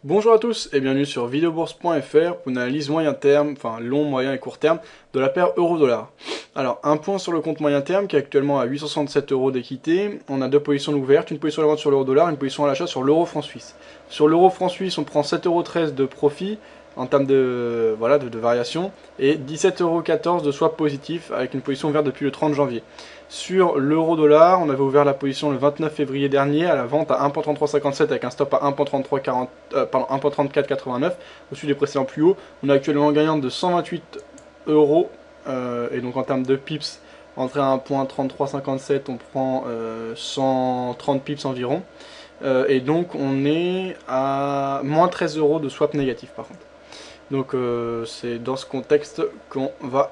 Bonjour à tous et bienvenue sur videobourse.fr pour une analyse moyen terme, enfin long, moyen et court terme de la paire euro-dollar. Alors un point sur le compte moyen terme qui est actuellement à 867 euros d'équité. On a deux positions ouvertes, une position à la vente sur l'euro-dollar, une position à l'achat sur l'euro-franc suisse. Sur l'euro-franc suisse, on prend 7,13 € de profit en termes de, voilà, de variation et 17,14 € de swap positif avec une position ouverte depuis le 30 janvier. Sur l'euro-dollar, on avait ouvert la position le 29 février dernier à la vente à 1.3357 avec un stop à 1.3489 au-dessus des précédents plus hauts. On est actuellement gagnant de 128 euros et donc en termes de pips, entrée à 1.3357, on prend 130 pips environ. Et donc on est à moins 13 euros de swap négatif par contre. Donc c'est dans ce contexte qu'on va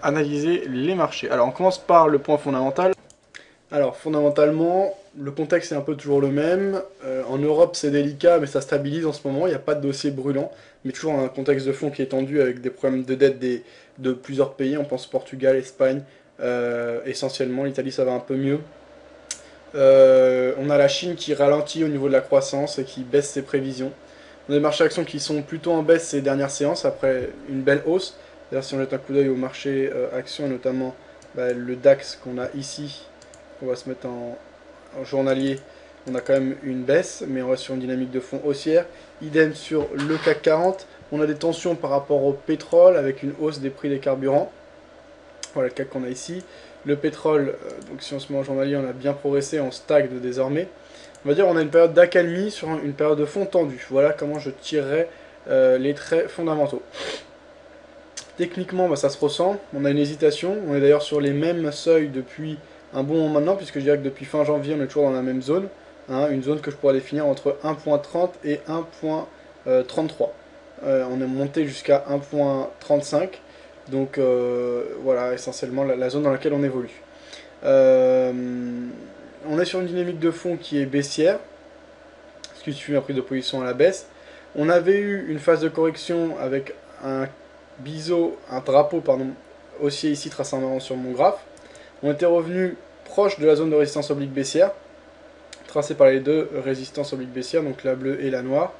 analyser les marchés. Alors on commence par le point fondamental. Alors fondamentalement, le contexte est un peu toujours le même. En Europe c'est délicat mais ça stabilise en ce moment, il n'y a pas de dossier brûlant, mais toujours un contexte de fond qui est tendu avec des problèmes de dette de plusieurs pays, on pense Portugal, Espagne, essentiellement, l'Italie ça va un peu mieux. On a la Chine qui ralentit au niveau de la croissance et qui baisse ses prévisions. On a des marchés actions qui sont plutôt en baisse ces dernières séances après une belle hausse. D'ailleurs, si on jette un coup d'œil au marché actions, et notamment le DAX qu'on a ici, on va se mettre en journalier, on a quand même une baisse, mais on reste sur une dynamique de fond haussière. Idem sur le CAC 40, on a des tensions par rapport au pétrole avec une hausse des prix des carburants. Voilà le CAC qu'on a ici. Le pétrole, donc si on se met en journalier, on a bien progressé, on stagne désormais. On va dire on a une période d'accalmie sur une période de fond tendu. Voilà comment je tirerais les traits fondamentaux. Techniquement, ça se ressent. On a une hésitation. On est d'ailleurs sur les mêmes seuils depuis un bon moment maintenant, puisque je dirais que depuis fin janvier, on est toujours dans la même zone. Hein, une zone que je pourrais définir entre 1.30 et 1.33. On est monté jusqu'à 1.35. Donc voilà, essentiellement la zone dans laquelle on évolue. On est sur une dynamique de fond qui est baissière, ce qui suit ma prise de position à la baisse. On avait eu une phase de correction avec un drapeau haussier ici tracé en marron sur mon graphe. On était revenu proche de la zone de résistance oblique baissière, tracée par les deux résistances obliques baissières, donc la bleue et la noire.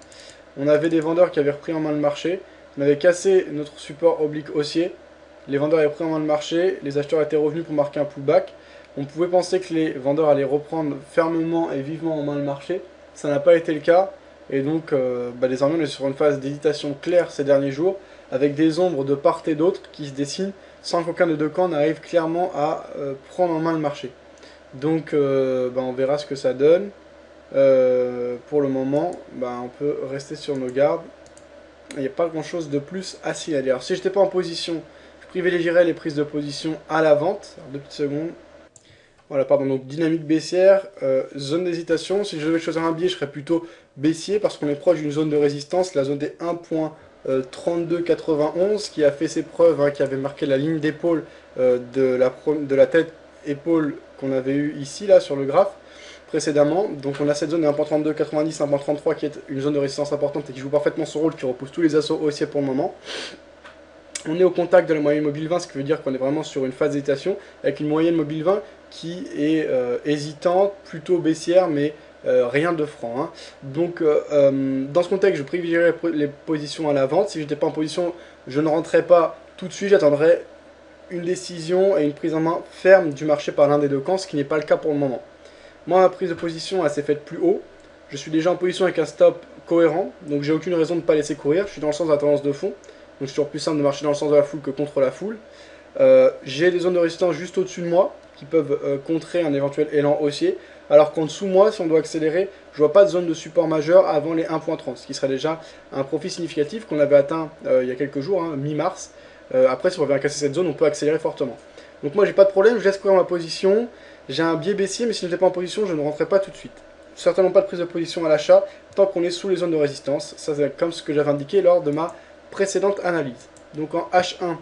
On avait des vendeurs qui avaient repris en main le marché. On avait cassé notre support oblique haussier. Les vendeurs avaient pris en main le marché. Les acheteurs étaient revenus pour marquer un pullback. On pouvait penser que les vendeurs allaient reprendre fermement et vivement en main le marché. Ça n'a pas été le cas. Et donc, désormais, on est sur une phase d'hésitation claire ces derniers jours, avec des ombres de part et d'autre qui se dessinent sans qu'aucun des deux camps n'arrive clairement à prendre en main le marché. Donc, on verra ce que ça donne. Pour le moment, on peut rester sur nos gardes. Il n'y a pas grand chose de plus à signaler. Alors si je n'étais pas en position, je privilégierais les prises de position à la vente. Alors, 2 petites secondes. Voilà, pardon, donc dynamique baissière, zone d'hésitation. Si je devais choisir un biais, je serais plutôt baissier parce qu'on est proche d'une zone de résistance, la zone des 1.3291 qui a fait ses preuves, hein, qui avait marqué la ligne d'épaule de la tête épaule qu'on avait eu ici, là, sur le graphe précédemment. Donc on a cette zone de 1.3290, 1.33 qui est une zone de résistance importante et qui joue parfaitement son rôle, qui repousse tous les assauts haussiers pour le moment. On est au contact de la moyenne mobile 20, ce qui veut dire qu'on est vraiment sur une phase d'hésitation, avec une moyenne mobile 20 qui est hésitante, plutôt baissière, mais rien de franc. Hein. Donc dans ce contexte, je privilégierais les positions à la vente. Si je n'étais pas en position, je ne rentrerais pas tout de suite, j'attendrais une décision et une prise en main ferme du marché par l'un des deux camps, ce qui n'est pas le cas pour le moment. Moi, ma prise de position, elle s'est faite plus haut. Je suis déjà en position avec un stop cohérent, donc j'ai aucune raison de ne pas laisser courir. Je suis dans le sens de la tendance de fond, donc c'est toujours plus simple de marcher dans le sens de la foule que contre la foule. J'ai des zones de résistance juste au-dessus de moi, qui peuvent contrer un éventuel élan haussier, alors qu'en dessous de moi, si on doit accélérer, je vois pas de zone de support majeur avant les 1.30, ce qui serait déjà un profit significatif qu'on avait atteint il y a quelques jours, hein, mi-mars. Après, si on revient à casser cette zone, on peut accélérer fortement. Donc moi, j'ai pas de problème, je laisse courir ma position. J'ai un biais baissier, mais si je n'étais pas en position, je ne rentrerai pas tout de suite. Certainement pas de prise de position à l'achat tant qu'on est sous les zones de résistance. Ça, c'est comme ce que j'avais indiqué lors de ma précédente analyse. Donc en H1,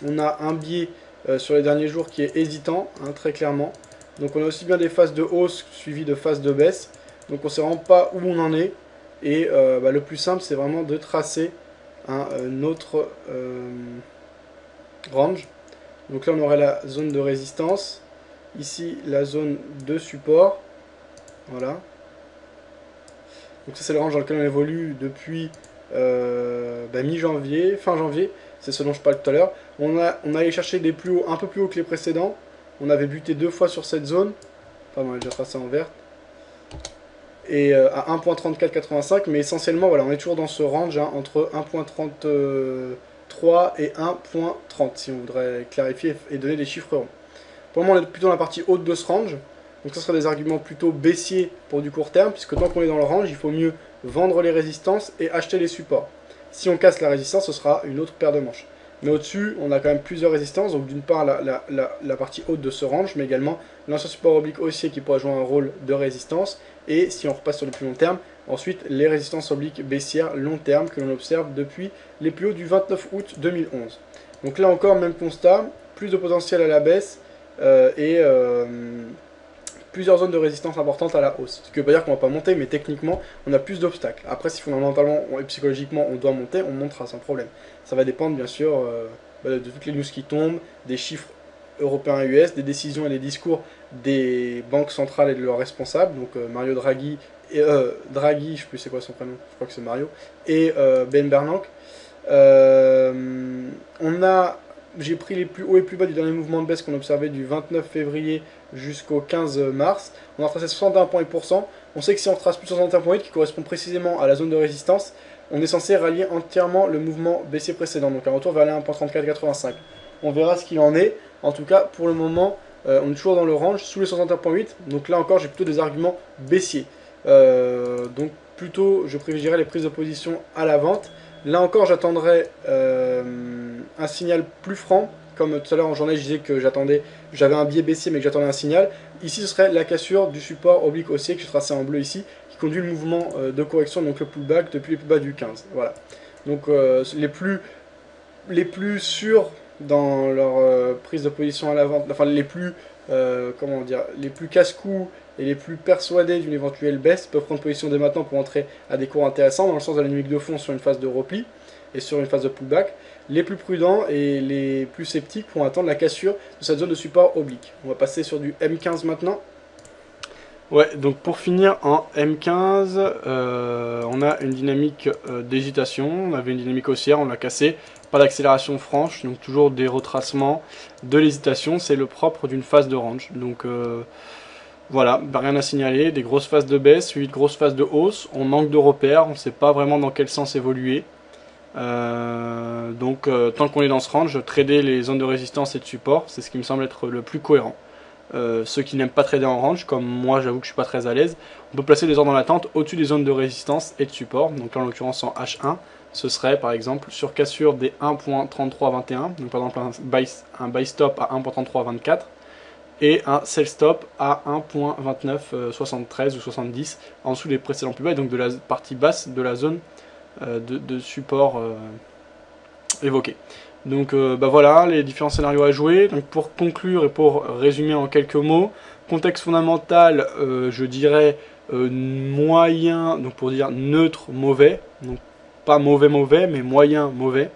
on a un biais sur les derniers jours qui est hésitant, hein, très clairement. Donc on a aussi bien des phases de hausse suivies de phases de baisse. Donc on ne sait vraiment pas où on en est. Et le plus simple, c'est vraiment de tracer un autre range. Donc là, on aurait la zone de résistance. Ici, la zone de support. Voilà. Donc ça c'est le range dans lequel on évolue depuis mi-janvier, fin janvier, c'est ce dont je parlais tout à l'heure. On allé chercher des plus hauts, un peu plus hauts que les précédents. On avait buté 2 fois sur cette zone. Pardon, on a déjà tracé en vert. Et à 1.3485, mais essentiellement, voilà, on est toujours dans ce range hein, entre 1.33 et 1.30, si on voudrait clarifier et donner des chiffres ronds. Pour le moment, on est plutôt dans la partie haute de ce range. Donc ça sera des arguments plutôt baissiers pour du court terme, puisque tant qu'on est dans le range, il faut mieux vendre les résistances et acheter les supports. Si on casse la résistance, ce sera une autre paire de manches. Mais au-dessus, on a quand même plusieurs résistances, donc d'une part la partie haute de ce range, mais également l'ancien support oblique haussier qui pourra jouer un rôle de résistance, et si on repasse sur le plus long terme, ensuite les résistances obliques baissières long terme que l'on observe depuis les plus hauts du 29 août 2011. Donc là encore, même constat, plus de potentiel à la baisse, plusieurs zones de résistance importantes à la hausse. Ce qui ne veut pas dire qu'on ne va pas monter, mais techniquement, on a plus d'obstacles. Après, si fondamentalement et psychologiquement on doit monter, on montera sans problème. Ça va dépendre bien sûr de toutes les news qui tombent, des chiffres européens et US, des décisions et des discours des banques centrales et de leurs responsables, donc Mario Draghi, Draghi, je ne sais plus c'est quoi son prénom, je crois que c'est Mario, et Ben Bernanke. J'ai pris les plus hauts et plus bas du dernier mouvement de baisse qu'on observait du 29 février jusqu'au 15 mars. On a tracé 61 points et pourcents. On sait que si on trace plus de 61 points qui correspond précisément à la zone de résistance, on est censé rallier entièrement le mouvement baissier précédent, donc un retour vers les 1.3485. On verra ce qu'il en est. En tout cas, pour le moment, on est toujours dans le range, sous les 61.8. Donc là encore, j'ai plutôt des arguments baissiers. Donc plutôt, je privilégierais les prises de position à la vente. Là encore, j'attendrai un signal plus franc. Comme tout à l'heure en journée, je disais que j'avais un biais baissier, mais que j'attendais un signal. Ici, ce serait la cassure du support oblique haussier que je tracé en bleu ici, qui conduit le mouvement de correction, donc le pullback depuis les plus bas du 15. Voilà. Donc les plus sûrs dans leur prise de position à la vente, enfin les plus les plus casse-cou et les plus persuadés d'une éventuelle baisse peuvent prendre position dès maintenant pour entrer à des cours intéressants dans le sens de la dynamique de fond sur une phase de repli et sur une phase de pullback. Les plus prudents et les plus sceptiques pourront attendre la cassure de cette zone de support oblique. On va passer sur du M15 maintenant. Ouais, donc pour finir en M15, on a une dynamique d'hésitation, on avait une dynamique haussière, on l'a cassée, pas d'accélération franche, donc toujours des retracements, de l'hésitation, c'est le propre d'une phase de range. Donc voilà, rien à signaler, des grosses phases de baisse, suivies de grosses phases de hausse, on manque de repères, on ne sait pas vraiment dans quel sens évoluer. Tant qu'on est dans ce range, trader les zones de résistance et de support, c'est ce qui me semble être le plus cohérent. Ceux qui n'aiment pas trader en range, comme moi j'avoue que je suis pas très à l'aise, on peut placer des ordres en attente au-dessus des zones de résistance et de support. Donc là en l'occurrence en H1, ce serait par exemple sur cassure des 1.3321, donc par exemple un buy stop à 1.3324 et un sell stop à 1.2973 ou 70 en dessous des précédents plus bas, et donc de la partie basse de la zone de support évoqué. Donc voilà les différents scénarios à jouer. Donc pour conclure et pour résumer en quelques mots, contexte fondamental, je dirais moyen, donc pour dire neutre mauvais, donc pas mauvais mauvais mais moyen mauvais.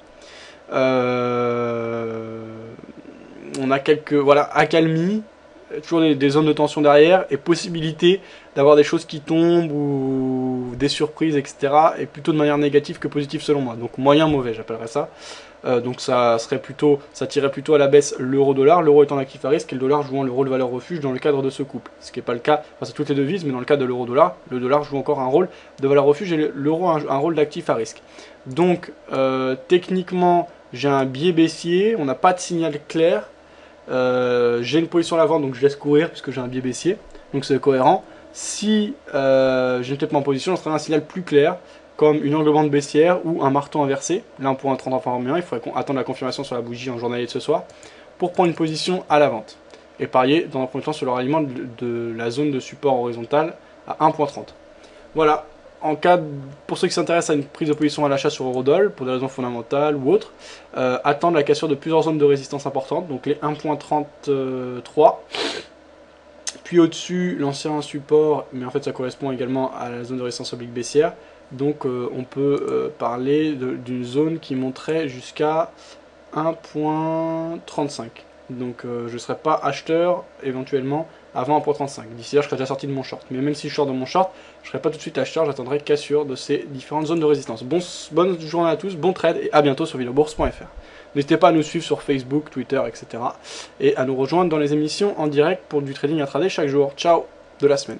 On a quelques accalmies, toujours des zones de tension derrière et possibilité d'avoir des choses qui tombent ou des surprises, etc. et plutôt de manière négative que positive selon moi. Donc moyen mauvais j'appellerais ça. Donc ça tirerait plutôt à la baisse l'euro-dollar, l'euro étant actif à risque et le dollar jouant le rôle de valeur refuge dans le cadre de ce couple. Ce qui n'est pas le cas, enfin c'est toutes les devises, mais dans le cas de l'euro-dollar, le dollar joue encore un rôle de valeur refuge et l'euro un rôle d'actif à risque. Donc techniquement j'ai un biais baissier, on n'a pas de signal clair, j'ai une position à la vente donc je laisse courir puisque j'ai un biais baissier, donc c'est cohérent. Si j'ai peut-être en position, ce serait un signal plus clair, comme une angle bande baissière ou un marteau inversé. Là on pourrait entrer en forme 1, il faudrait attendre la confirmation sur la bougie en journalier de ce soir, pour prendre une position à la vente. Et parier dans un premier temps sur le ralliement de la zone de support horizontale à 1.30. Voilà, pour ceux qui s'intéressent à une prise de position à l'achat sur Eurodoll, pour des raisons fondamentales ou autres, attendre la cassure de plusieurs zones de résistance importantes, donc les 1.33, puis au-dessus l'ancien support, mais en fait ça correspond également à la zone de résistance oblique baissière. Donc on peut parler d'une zone qui monterait jusqu'à 1.35. Donc je ne serais pas acheteur éventuellement avant 1.35. D'ici là, je serai déjà sorti de mon short. Mais même si je sors de mon short, je ne serai pas tout de suite acheteur, j'attendrai cassure de ces différentes zones de résistance. Bonne journée à tous, bon trade et à bientôt sur vilobourse.fr. N'hésitez pas à nous suivre sur Facebook, Twitter, etc. Et à nous rejoindre dans les émissions en direct pour du trading intraday chaque jour. Ciao de la semaine.